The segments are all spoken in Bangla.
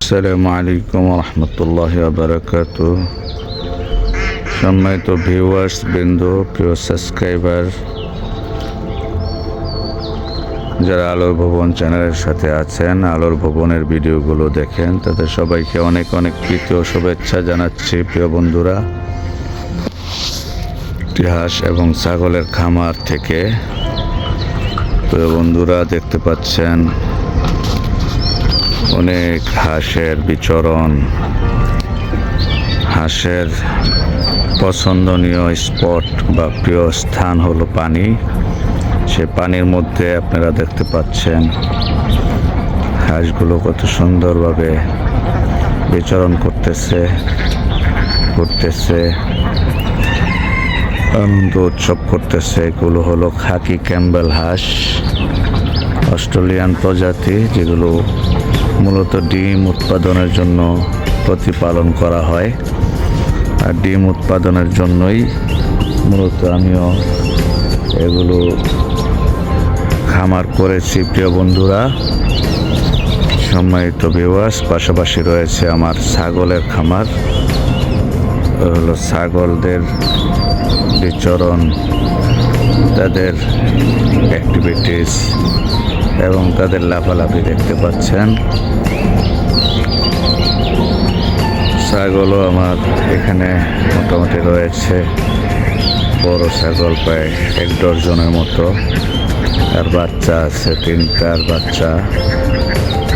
আসসালামু আলাইকুম রহমতুল্লাহ বারাকাতু। সম্মানিত ভিউয়ার্স বৃন্দ, প্রিয় সাবস্ক্রাইবার, যারা আলোর ভবন চ্যানেলের সাথে আছেন, আলোর ভবনের ভিডিওগুলো দেখেন, তাদের সবাইকে অনেক অনেক প্রীতি ও শুভেচ্ছা জানাচ্ছি। প্রিয় বন্ধুরা, হাঁস এবং ছাগলের খামার থেকে প্রিয় বন্ধুরা দেখতে পাচ্ছেন অনেক হাঁসের বিচরণ। হাঁসের পছন্দনীয় স্পট বা প্রিয় স্থান হলো পানি। সে পানির মধ্যে আপনারা দেখতে পাচ্ছেন হাঁসগুলো কত সুন্দরভাবে বিচরণ করতেছে, ঘুরতেছে, আনন্দ উৎসব করতেছে। এগুলো হলো খাকি ক্যাম্বেল হাঁস, অস্ট্রেলিয়ান প্রজাতি, যেগুলো মূলত ডিম উৎপাদনের জন্য প্রতিপালন করা হয়। আর ডিম উৎপাদনের জন্যই মূলত আমিও এগুলো খামার করেছি। প্রিয় বন্ধুরা, সম্মানিত ভিউয়ার্স, পাশাপাশি রয়েছে আমার ছাগলের খামার। হলো ছাগলদের বিচরণ, তাদের অ্যাক্টিভিটিস এবং তাদের লাফালাফি দেখতে পাচ্ছেন। ছাগলও আমার এখানে মোটামুটি রয়েছে, বড় ছাগল প্রায় 1 ডজনের মতো। আর বাচ্চা আছে 3টার বাচ্চা,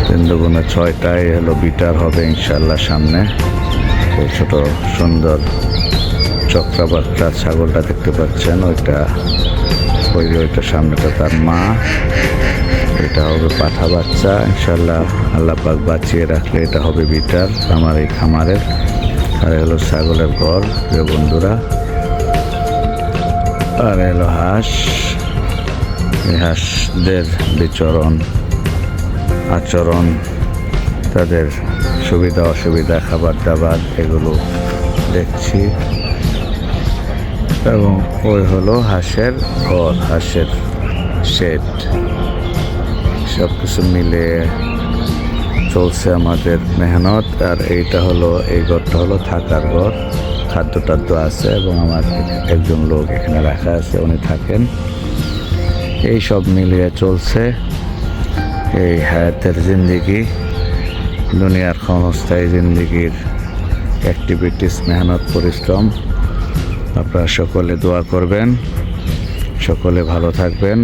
3 দুগুণে 6টাই হলো বিটার হবে ইনশাল্লাহ সামনে। এই ছোট সুন্দর চক্রাবাচ্চা ছাগলটা দেখতে পাচ্ছেন, ওইটা সামনেটা তার মা, এটা হবে পাঠা বাচ্চা। ইনশাল্লাহ আল্লাহ পাক বাঁচিয়ে রাখলে এটা হবে বিটার আমার এই খামারের। আর হলো ছাগলের ঘর প্রিয় বন্ধুরা। আর এলো হাঁস। এই হাঁসদের বিচরণ, আচরণ, তাদের সুবিধা অসুবিধা, খাবার দাবার, এগুলো দেখছি। এবং ওই হলো হাঁসের ঘর, হাঁসের শেড। সব কিছু মিলে চলছে আমাদের মেহনত। আর এইটা হলো, এই ঘরটা হলো থাকার ঘর, খাদ্য টাদ্য আছে এবং আমার একজন লোক এখানে রাখা আছে, উনি থাকেন। এই সব মিলিয়ে চলছে এই হায়াতের জিন্দিগি, দুনিয়ার ক্ষণস্থায়ী জিন্দিগির অ্যাক্টিভিটিস, মেহনত, পরিশ্রম। আপনারা সকলে দোয়া করবেন, সকলে ভালো থাকবেন,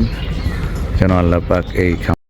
যেন আল্লাহ পাক এই